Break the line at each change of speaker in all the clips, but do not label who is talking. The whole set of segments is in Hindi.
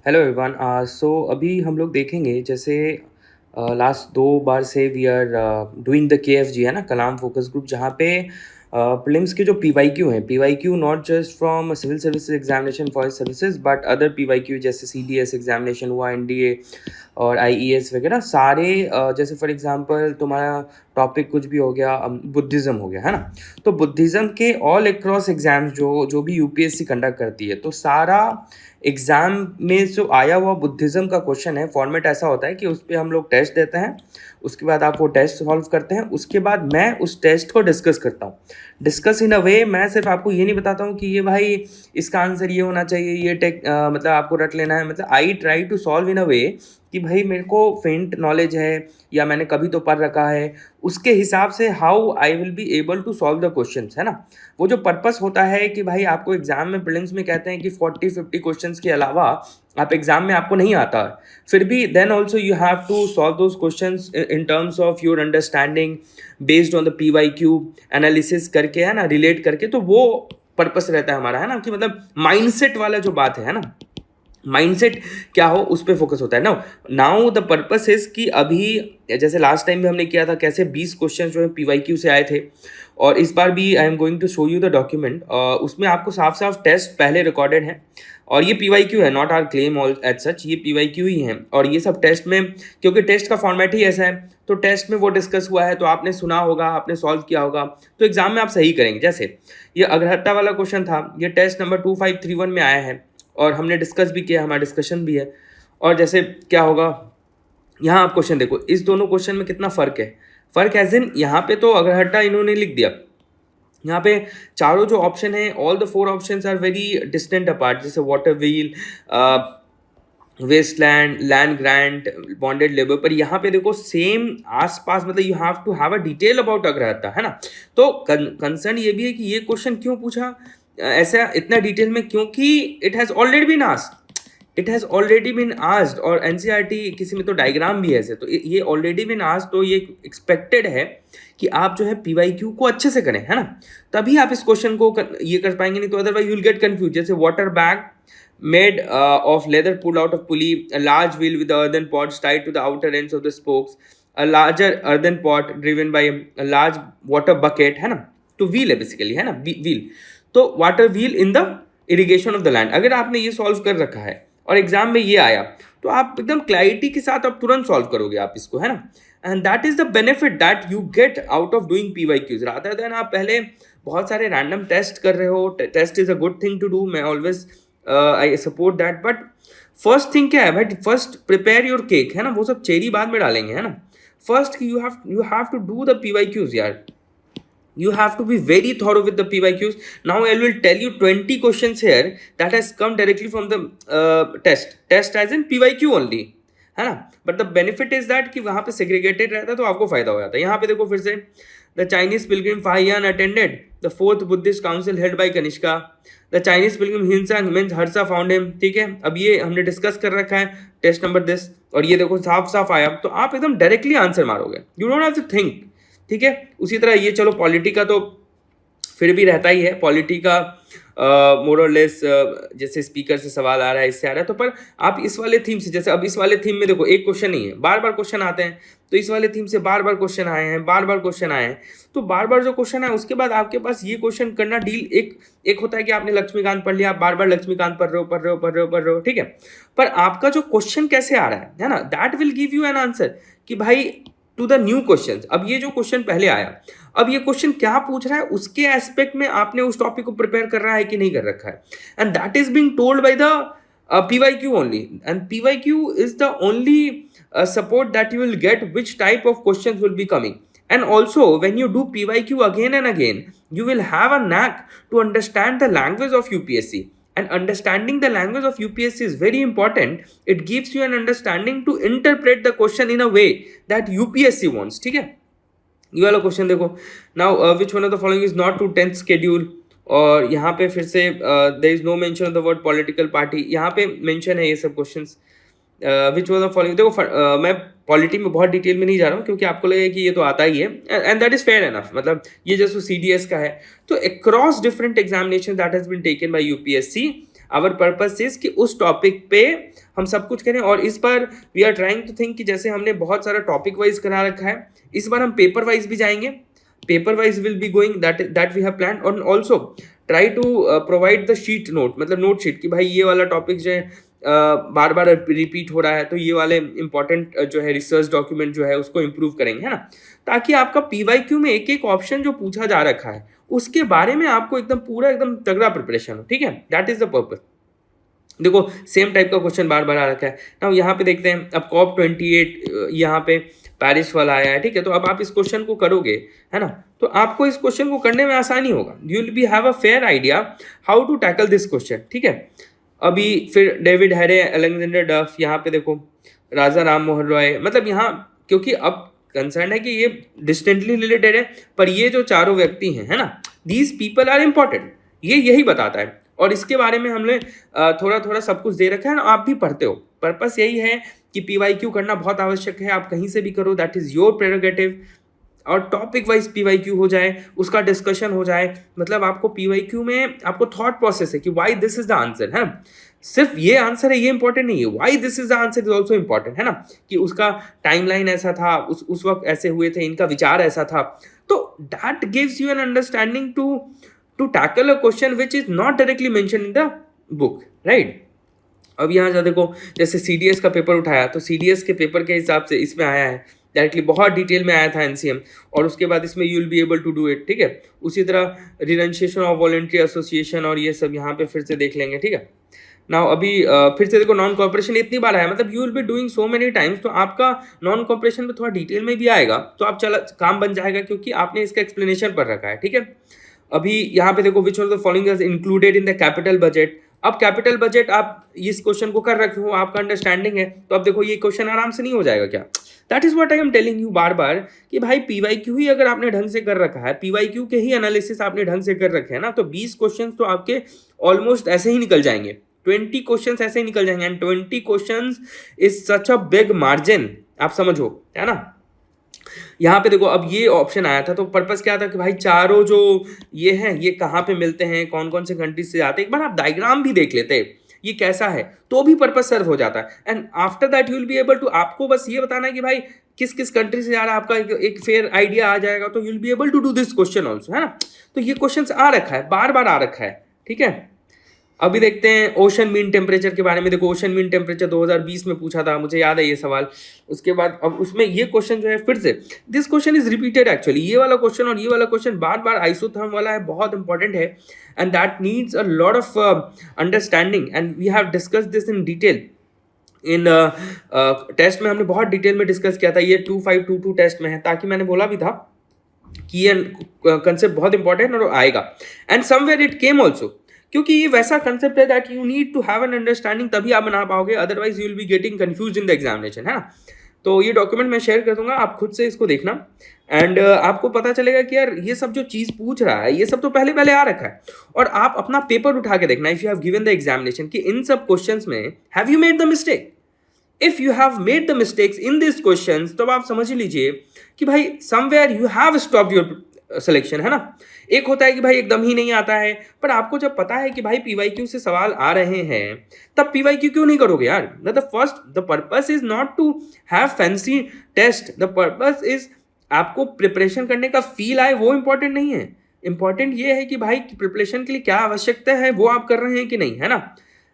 Hello everyone. सो अभी हम लोग देखेंगे जैसे लास्ट 2 बार से वी आर डूइंग द केएफजी है ना, कलाम फोकस ग्रुप, जहाँ पे प्रीलिम्स के जो पीवाईक्यू हैं, PYQ not just from civil services examination for services but other PYQ जैसे सीडीएस एग्जामिनेशन हुआ, एनडीए और आईईएस वगैरह सारे जैसे फॉर एग्जांपल तुम्हारा टॉपिक कुछ भी हो गया, बुद्धिज़्म हो गया है ना। तो बुद्धिज़्म के ऑल अक्रॉस एग्जाम्स जो जो भी यूपीएससी कंडक्ट करती है, तो सारा एग्ज़ाम में जो आया हुआ बुद्धिज़्म का क्वेश्चन है, फॉर्मेट ऐसा होता है कि उस पे हम लोग टेस्ट देते हैं, उसके बाद आप वो टेस्ट सॉल्व करते हैं, उसके बाद मैं उस टेस्ट को डिस्कस करता हूँ। डिस्कस इन अ वे, मैं सिर्फ आपको ये नहीं बताता हूँ कि ये भाई इसका आंसर ये होना चाहिए, ये मतलब आपको रट लेना है। मतलब I try to solve in a way कि भाई मेरे को फेंट नॉलेज है या मैंने कभी तो पढ़ रखा है, उसके हिसाब से how I will be able to solve the questions, है ना। वो जो पर्पस होता है कि भाई आपको एग्जाम में प्रीलिम्स में कहते हैं कि 40-50 क्वेश्चंस के अलावा आप एग्जाम में आपको नहीं आता है, फिर भी then also you have to solve those questions in terms of your understanding based on the PYQ analysis करके, है ना, रिलेट करके। तो वो पर्पस रहता है हमारा, है ना, कि मतलब माइंडसेट वाला जो बात है ना, माइंडसेट क्या हो उस पर फोकस होता है ना। नाउ द पर्पस इज कि अभी जैसे लास्ट टाइम भी हमने किया था, कैसे 20 क्वेश्चन जो है पीवाईक्यू से आए थे, और इस बार भी I am going to show you the document. उसमें आपको साफ साफ टेस्ट पहले रिकॉर्डेड है, और ये पीवाईक्यू है, not are claim all as such, ये पीवाईक्यू ही है। और ये सब टेस्ट में, क्योंकि टेस्ट का फॉर्मेट ही ऐसा है, तो टेस्ट में वो डिस्कस हुआ है, तो आपने सुना होगा, आपने सॉल्व किया होगा, तो एग्जाम में आप सही करेंगे। जैसे ये अग्रहत्ता वाला क्वेश्चन था, ये टेस्ट नंबर 2531 में आया है, और हमने डिस्कस भी किया, हमारा डिस्कशन भी है। और जैसे क्या होगा, यहाँ आप क्वेश्चन देखो, इस दोनों क्वेश्चन में कितना फ़र्क है। फ़र्क एज इन यहाँ पे तो अग्रहट्टा इन्होंने लिख दिया, यहाँ पे चारों जो ऑप्शन है, all the 4 options are very distant apart, जैसे water wheel, wasteland, land grant, bonded labour. पर यहाँ पे देखो सेम आसपास, मतलब you have to have a detail about अग्रहत्ता, है ना। तो कंसर्न ये भी है कि ये क्वेश्चन क्यों पूछा ऐसा इतना डिटेल में, क्योंकि it has already been asked, it has already been asked. और एनसीईआरटी किसी में तो डायग्राम भी है ऐसे, तो ये ऑलरेडी बीन आस्क्ड, तो ये एक्सपेक्टेड है कि आप जो है पीवाईक्यू को अच्छे से करें, है ना, तभी आप इस क्वेश्चन को ये कर पाएंगे, नहीं तो otherwise you will get confuse. जैसे water bag made of leather pulled out of pulley, a large wheel with the earthen pots tied to the outer ends of the spokes, a larger earthen pot driven by a large water bucket, है ना। तो व्हील है बेसिकली, है ना, व्हील। तो water wheel in the irrigation of the land, अगर आपने ये सॉल्व कर रखा है और एग्जाम में ये आया, तो आप एकदम क्लैरिटी के साथ आप तुरंत सॉल्व करोगे आप इसको, है ना। And that is the benefit that you get out of doing PYQs, rather than आप पहले बहुत सारे रैंडम टेस्ट कर रहे हो। Test is a good thing to do, मैं always I support that, but first thing क्या है भाई, फर्स्ट प्रिपेयर योर केक, है ना, वो सब चेरी बाद में डालेंगे, है ना। First you have to do the PYQs यार, you have to be very thorough with the PYQs. Now I will tell you 20 questions here that has come directly from the test as in PYQ only, है ना। But the benefit is that कि वहाँ पे सेग्रीगेटेड रहता है, तो आपको फायदा हो जाता है। यहाँ पे देखो फिर से, the Chinese Pilgrim Fahien attended the 4th Buddhist council held by Kanishka, the Chinese Pilgrim हिंसा मीन्स हर्षा फाउंड हिम, ठीक है। अब ये हमने डिस्कस कर रखा है, टेस्ट नंबर दिस, और ये देखो साफ साफ आया, तो आप एकदम डायरेक्टली आंसर मारोगे, you don't have to think, ठीक है। उसी तरह ये चलो पॉलिटी का तो फिर भी रहता ही है, पॉलिटी का मोर और लेस जैसे स्पीकर से सवाल आ रहा है, इससे आ रहा है, तो पर आप इस वाले थीम से, जैसे अब इस वाले थीम में देखो एक क्वेश्चन नहीं है, बार बार क्वेश्चन आते हैं, तो इस वाले थीम से बार बार क्वेश्चन आए हैं, बार बार क्वेश्चन आए हैं, तो बार बार जो क्वेश्चन है उसके बाद आपके पास ये क्वेश्चन करना डील, एक होता है कि आपने लक्ष्मीकांत पढ़ लिया, आप बार बार लक्ष्मीकांत पढ़ रहे हो, ठीक है। पर आपका जो क्वेश्चन कैसे आ रहा है ना, that will give you an answer कि भाई टू द न्यू क्वेश्चन। अब ये जो क्वेश्चन पहले आया, अब ये क्वेश्चन क्या पूछ रहा है, उसके एस्पेक्ट में आपने उस टॉपिक को प्रिपेयर कर रहा है कि नहीं कर रखा है, and that is being told by the PYQ only, and PYQ is the only support that you will gate which type of questions will be coming. And also when you do PYQ again and again, you will have a knack to understand the language of UPSC. And understanding the language of UPSC is very important. It gives you an understanding to interpret the question in a way that UPSC wants, ठीक है। ये वाला क्वेश्चन देखो, now which one of the following is not to 10th schedule, और यहाँ पे फिर से there is no mention of the word political party, यहाँ पे मेंशन है ये सब questions. Which one of following, देखो मैं पॉलिटी में बहुत डिटेल में नहीं जा रहा हूँ, क्योंकि आपको लगेगा कि ये तो आता ही है, and that is fair enough, मतलब ये जैसे CDS का है, तो across different examination that has been taken by UPSC, our purpose is कि उस टॉपिक पे हम सब कुछ करें। और इस बार we are trying to think कि जैसे हमने बहुत सारा टॉपिक वाइज करा रखा है, इस बार हम पेपर वाइज भी जाएंगे। Paper wise will be going, that we have plan. और also try to provide the sheet note, मतलब नोट शीट, कि भाई ये वाला टॉपिक जो है बार बार रिपीट हो रहा है, तो ये वाले इंपॉर्टेंट जो है रिसर्च डॉक्यूमेंट जो है उसको इम्प्रूव करेंगे, है ना, ताकि आपका पीवाईक्यू में एक एक ऑप्शन जो पूछा जा रखा है उसके बारे में आपको एकदम पूरा एकदम तगड़ा प्रिपरेशन हो, ठीक है, दैट इज द पर्पज। देखो सेम टाइप का क्वेश्चन बार बार आ रखा है ना, यहाँ पे देखते हैं। अब COP28 यहाँ पे पेरिस वाला आया है, ठीक है, तो अब आप इस क्वेश्चन को करोगे, है ना, तो आपको इस क्वेश्चन को करने में आसानी होगा। You will be have a fair idea how to tackle this question, ठीक है। अभी फिर डेविड हैरे, अलेक्जेंडर डफ, यहाँ पे देखो राजा राम मोहन रॉय, मतलब यहाँ क्योंकि अब कंसर्न है कि ये डिस्टेंटली रिलेटेड है, पर ये जो चारों व्यक्ति हैं, है ना, दीज पीपल आर इम्पॉर्टेंट, ये यही बताता है। और इसके बारे में हमने थोड़ा थोड़ा सब कुछ दे रखा है ना, आप भी पढ़ते हो। पर्पस यही है कि पीवाईक्यू करना बहुत आवश्यक है, आप कहीं से भी करो, दैट इज योर प्रेरोगेटिव। और टॉपिक वाइज पीवाईक्यू हो जाए, उसका डिस्कशन हो जाए, मतलब आपको पीवाईक्यू में आपको थॉट प्रोसेस है कि why this is the answer, है ना, सिर्फ ये आंसर है ये इंपॉर्टेंट नहीं है, why this is the answer is also important, है ना, कि उसका टाइमलाइन ऐसा था, उस वक्त ऐसे हुए थे, इनका विचार ऐसा था। तो that gives you an understanding to tackle a question which is not directly mention in the book, right. अब यहाँ जा देखो, जैसे CDS का पेपर उठाया, तो CDS के पेपर के हिसाब से इसमें आया है डायरेक्टली, बहुत डिटेल में आया था NCM, और उसके बाद इसमें you will be able to do it, ठीक है। उसी तरह रिनंशिएशन ऑफ वॉलंटरी एसोसिएशन और ये सब यहाँ पे फिर से देख लेंगे, ठीक है। नाउ अभी फिर से देखो नॉन कॉर्पोरेशन इतनी बार आया, मतलब you will be doing so many times, तो आपका नॉन कॉर्पोरेशन में थोड़ा डिटेल में भी आएगा, तो आप चला काम बन जाएगा, क्योंकि आपने इसका एक्सप्लेनेशन पढ़ रखा है, ठीक है। अभी यहाँ पे देखो which of the following is included in the capital budget. अब कैपिटल बजट आप इस क्वेश्चन को कर रखे हो, आपका अंडरस्टैंडिंग है, तो अब देखो ये क्वेश्चन आराम से नहीं हो जाएगा क्या। That is what I am telling you बार बार कि भाई पीवाईक्यू ही अगर आपने ढंग से कर रखा है, पीवाईक्यू के ही एनालिसिस आपने ढंग से कर रखे हैं ना, तो 20 क्वेश्चन तो आपके ऑलमोस्ट ऐसे ही निकल जाएंगे, 20 क्वेश्चन ऐसे ही निकल जाएंगे। And 20 question is such a big margin, आप समझो, है ना। यहाँ पे देखो अब ये ऑप्शन आया था, तो पर्पस क्या था कि भाई चारों जो ये हैं ये कहाँ पे मिलते हैं, कौन कौन से कंट्री से आते हैं, एक बार आप डायग्राम भी देख लेते ये कैसा है, तो भी पर्पस सर्व हो जाता है। And after that you will be able to, आपको बस ये बताना है कि भाई किस किस कंट्री से जा रहा है, आपका एक फेयर आइडिया आ जाएगा, तो you will be able to do this question also, है ना। तो ये क्वेश्चन आ रखा है, बार बार आ रखा है, ठीक है। अभी देखते हैं ओशन मीन टेम्परेचर के बारे में। देखो ओशन मीन टेम्परेचर 2020 में पूछा था, मुझे याद है ये सवाल। उसके बाद अब उसमें ये क्वेश्चन जो है फिर से, this question is repeated actually, ये वाला क्वेश्चन और ये वाला क्वेश्चन बार बार आइसोथर्म वाला है, बहुत इंपॉर्टेंट है, and that needs a lot of understanding, and we have discuss this in detail in test में, हमने बहुत डिटेल में डिस्कस किया था, ये 2522 टेस्ट में है, ताकि मैंने बोला भी था कि ये कंसेप्ट बहुत इंपॉर्टेंट और आएगा। And somewhere it came also, क्योंकि ये वैसा कंसेप्ट है that you need to have an understanding, तभी आप बना पाओगे, otherwise you will be getting confuse in the examination, है ना। तो ये डॉक्यूमेंट मैं शेयर कर दूंगा, आप खुद से इसको देखना, एंड आपको पता चलेगा कि यार ये सब जो चीज़ पूछ रहा है ये सब तो पहले पहले आ रखा है, और आप अपना पेपर उठा के देखना, if you have given the examination, कि इन सब क्वेश्चंस में have you made the mistake. If you have made the mistakes in this questions, तो आप समझ लीजिए कि भाई somewhere you have stopped your selection, है ना। एक होता है कि भाई एकदम ही नहीं आता है, पर आपको जब पता है कि भाई पीवाईक्यू से सवाल आ रहे हैं, तब पीवाईक्यू क्यों नहीं करोगे यार। The purpose is not to have fancy test, the purpose is आपको प्रिपरेशन करने का फील आए, वो इंपॉर्टेंट नहीं है। इंपॉर्टेंट ये है कि भाई प्रिपरेशन के लिए क्या आवश्यकता है वो आप कर रहे हैं कि नहीं, है ना।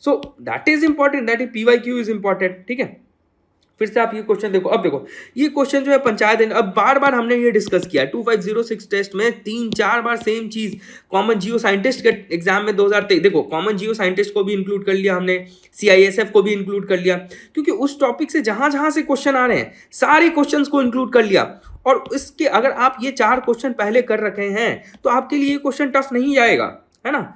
So that is important, that is PYQ is important, ठीक है। फिर से आप ये क्वेश्चन देखो, अब देखो ये क्वेश्चन जो है पंचायत, अब बार बार हमने ये डिस्कस किया 2506 टेस्ट में 3-4 बार सेम चीज। कॉमन जियो साइंटिस्ट के एग्जाम में 2023, देखो कॉमन जियो साइंटिस्ट को भी इंक्लूड कर लिया हमने, CISF को भी इंक्लूड कर लिया, क्योंकि उस टॉपिक से जहां जहां से क्वेश्चन आ रहे हैं सारे क्वेश्चंस को इंक्लूड कर लिया। और इसके अगर आप ये 4 क्वेश्चन पहले कर रखे हैं तो आपके लिए ये क्वेश्चन टफ नहीं जाएगा, है ना।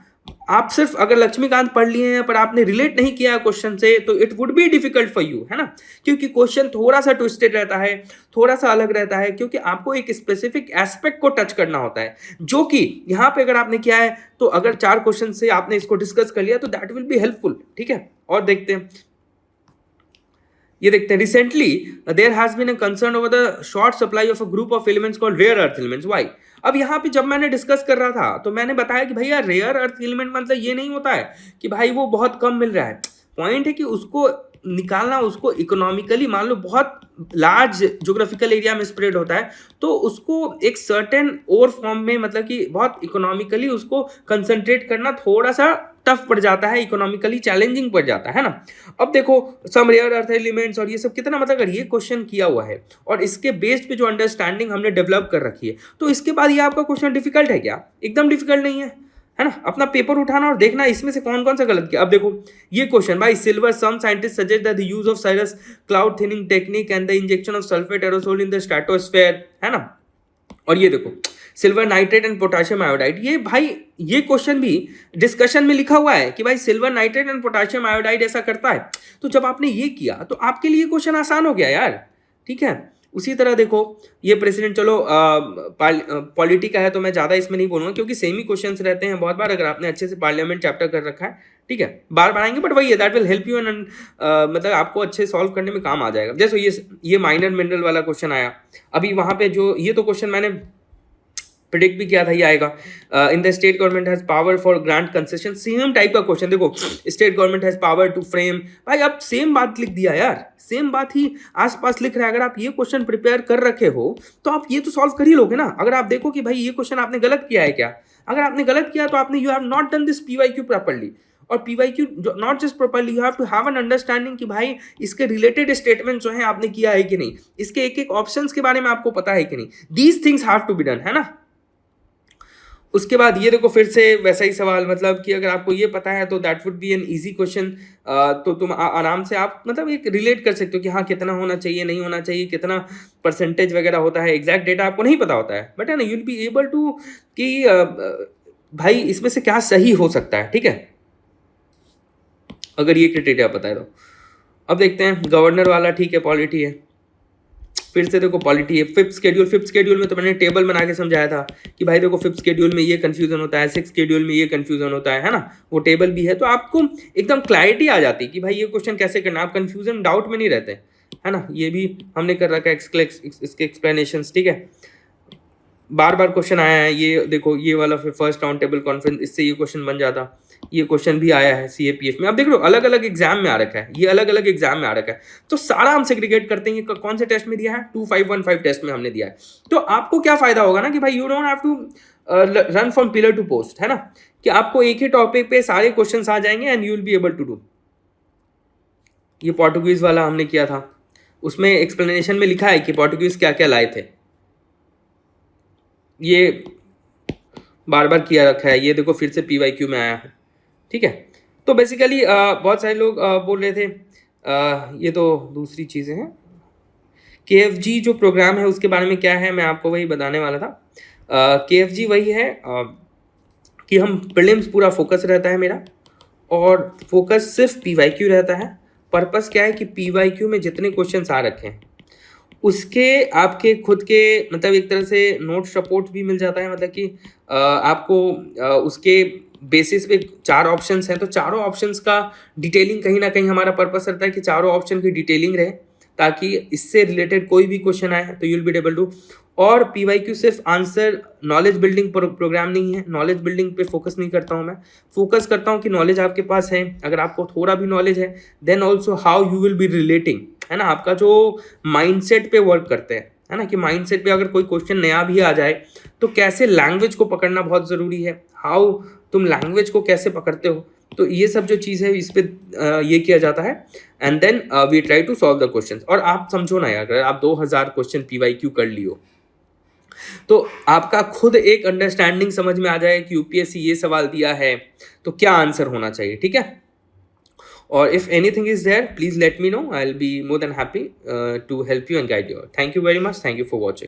आप सिर्फ अगर लक्ष्मीकांत पढ़ लिए हैं पर आपने रिलेट नहीं किया क्वेश्चन से, तो it would be difficult for you, है ना, क्योंकि क्वेश्चन थोड़ा सा ट्विस्टेड रहता है, थोड़ा सा अलग रहता है, क्योंकि आपको एक स्पेसिफिक एस्पेक्ट को टच करना होता है, जो कि यहाँ पे अगर आपने किया है, तो अगर 4 क्वेश्चन से आपने इसको डिस्कस कर लिया तो दैट विल बी हेल्पफुल, ठीक है। और देखते हैं, ये देखते हैं, recently there has been a concern over the short supply of a group of elements called rare earth elements, why. अब यहाँ पे जब मैंने डिस्कस कर रहा था तो मैंने बताया कि भैया रेयर अर्थ एलिमेंट मतलब ये नहीं होता है कि भाई वो बहुत कम मिल रहा है, पॉइंट है कि उसको निकालना उसको इकोनॉमिकली, मान लो बहुत लार्ज ज्योग्राफिकल एरिया में स्प्रेड होता है, तो उसको एक सर्टेन और फॉर्म में मतलब कि बहुत इकोनॉमिकली उसको कंसंट्रेट करना थोड़ा सा टफ पड़ जाता है, इकोनॉमिकली चैलेंजिंग पड़ जाता है ना। अब देखो सम रेयर अर्थ एलिमेंट्स और ये सब कितना, मतलब अगर ये क्वेश्चन किया हुआ है और इसके बेस्ड पे जो अंडरस्टैंडिंग हमने डेवलप कर रखी है, तो इसके बाद ये आपका क्वेश्चन डिफिकल्ट है क्या? एकदम डिफिकल्ट नहीं है ना। अपना पेपर उठाना और देखना इसमें से कौन कौन सा गलत किया। अब देखो ये क्वेश्चन, भाई silver, some scientist suggest that the use of cirrus cloud thinning technique and the injection of sulphate aerosol in the stratosphere, है ना। और ये देखो silver nitrate and potassium iodide, ये भाई ये क्वेश्चन भी डिस्कशन में लिखा हुआ है कि भाई silver nitrate and potassium iodide ऐसा करता है। तो जब आपने ये किया तो आपके लिए क्वेश्चन आसान हो गया यार, ठीक है। उसी तरह देखो ये प्रेसिडेंट, चलो पॉलिटी का है तो मैं ज़्यादा इसमें नहीं बोलूँगा क्योंकि सेम ही क्वेश्चंस रहते हैं बहुत बार, अगर आपने अच्छे से पार्लियामेंट चैप्टर कर रखा है, ठीक है, बार बार आएंगे, बट वही है that will help you and मतलब आपको अच्छे सॉल्व करने में काम आ जाएगा। जैसे ये माइनर मिनरल वाला क्वेश्चन आया अभी वहाँ पे, जो ये तो क्वेश्चन मैंने प्रिडिक्ट भी किया था ये आएगा। In the state government has power for grant concession, same type का क्वेश्चन। देखो state government has power to frame, भाई अब सेम बात लिख दिया यार, सेम बात ही आसपास लिख रहा है। अगर आप ये क्वेश्चन प्रिपेयर कर रखे हो तो आप ये तो सॉल्व कर ही लोगे ना। अगर आप देखो कि भाई ये क्वेश्चन आपने गलत किया है क्या, अगर आपने गलत किया तो आपने, you have not done this PYQ properly. और PYQ not just properly, you have to have an understanding कि भाई इसके रिलेटेड स्टेटमेंट जो है आपने किया है कि नहीं, इसके एक एक ऑप्शंस के बारे में आपको पता है कि नहीं, these things have to be done, है ना। उसके बाद ये देखो फिर से वैसा ही सवाल, मतलब कि अगर आपको ये पता है तो that would be an easy question. तो तुम आराम से आप मतलब एक रिलेट कर सकते हो कि हाँ कितना होना चाहिए, नहीं होना चाहिए, कितना परसेंटेज वगैरह होता है, एग्जैक्ट डेटा आपको नहीं पता होता है, बट है ना, यूल बी एबल टू कि भाई इसमें से क्या सही हो सकता है, ठीक है, अगर ये क्राइटेरिया पता है तो। अब देखते हैं गवर्नर वाला, ठीक है, पॉलिटी है, फिर से देखो पॉलिटी है। फिफ्थ शेड्यूल में तो मैंने टेबल बना के समझाया था कि भाई देखो फिफ्थ शेड्यूल में ये कंफ्यूजन होता है, सिक्स शेड्यूल में ये कंफ्यूजन होता है ना, वो टेबल भी है, तो आपको एकदम क्लैरिटी आ जाती है कि भाई ये क्वेश्चन कैसे करना, आप कंफ्यूजन डाउट में नहीं रहते, है ना। ये भी हमने कर रखा है इसके एक्सप्लेनेशन, ठीक है। बार बार क्वेश्चन आया है, ये देखो ये वाला फर्स्ट राउंड टेबल कॉन्फ्रेंस, इससे ये क्वेश्चन बन जाता, ये क्वेश्चन भी आया है सीएपीएफ में। अब देख लो अलग अलग एग्जाम में आ रखा है, ये अलग अलग एग्जाम में आ रखा है, तो सारा हम सेग्रीगेट करते हैं। कौन से टेस्ट में दिया है, 2515 टेस्ट में हमने दिया है। तो आपको क्या फायदा होगा ना कि भाई you don't have to run from pillar to post, है ना, कि आपको एक ही टॉपिक पे सारे क्वेश्चन आ जाएंगे and you will be able to do. ये पोर्टुगीज वाला हमने किया था, उसमें एक्सप्लेनेशन में लिखा है कि पोर्टुगीज क्या क्या लाए थे, ये बार बार किया रखा है। ये देखो फिर से पीवाईक्यू में आया है, ठीक है। तो बेसिकली बहुत सारे लोग बोल रहे थे ये तो दूसरी चीज़ें हैं, KFG जो प्रोग्राम है उसके बारे में क्या है, मैं आपको वही बताने वाला था। KFG वही है कि हम प्रीलिम्स पूरा फोकस रहता है मेरा, और फोकस सिर्फ पीवाईक्यू रहता है। पर्पस क्या है कि पीवाईक्यू में जितने क्वेश्चन आ रखे हैं उसके आपके खुद के मतलब एक तरह से नोट सपोर्ट भी मिल जाता है, मतलब कि आपको उसके बेसिस पे 4 ऑप्शंस हैं, तो चारों ऑप्शंस का डिटेलिंग कहीं ना कहीं हमारा पर्पस रहता है कि चारों ऑप्शन की डिटेलिंग रहे, ताकि इससे रिलेटेड कोई भी क्वेश्चन आए तो you will be able to. और पीवाईक्यू सिर्फ आंसर नॉलेज बिल्डिंग प्रोग्राम नहीं है, नॉलेज बिल्डिंग पे फोकस नहीं करता हूँ मैं, फोकस करता हूँ कि नॉलेज आपके पास है, अगर आपको थोड़ा भी नॉलेज है then also how you will be relating, है ना, आपका जो माइंडसेट पे वर्क करते हैं, है ना, कि माइंडसेट पे अगर कोई क्वेश्चन नया भी आ जाए तो कैसे लैंग्वेज को पकड़ना बहुत ज़रूरी है, हाउ तुम लैंग्वेज को कैसे पकड़ते हो, तो ये सब जो चीज़ है इस पे ये किया जाता है। And then we try to solve the question. और आप समझो ना यार, अगर आप 2000 क्वेश्चन पीवाईक्यू कर लियो तो आपका खुद एक अंडरस्टैंडिंग समझ में आ जाए कि यूपीएससी ये सवाल दिया है तो क्या आंसर होना चाहिए, ठीक है। और if anything is there, please let me know. I'll be more than happy to help you and guide you. Thank you very much. Thank you for watching.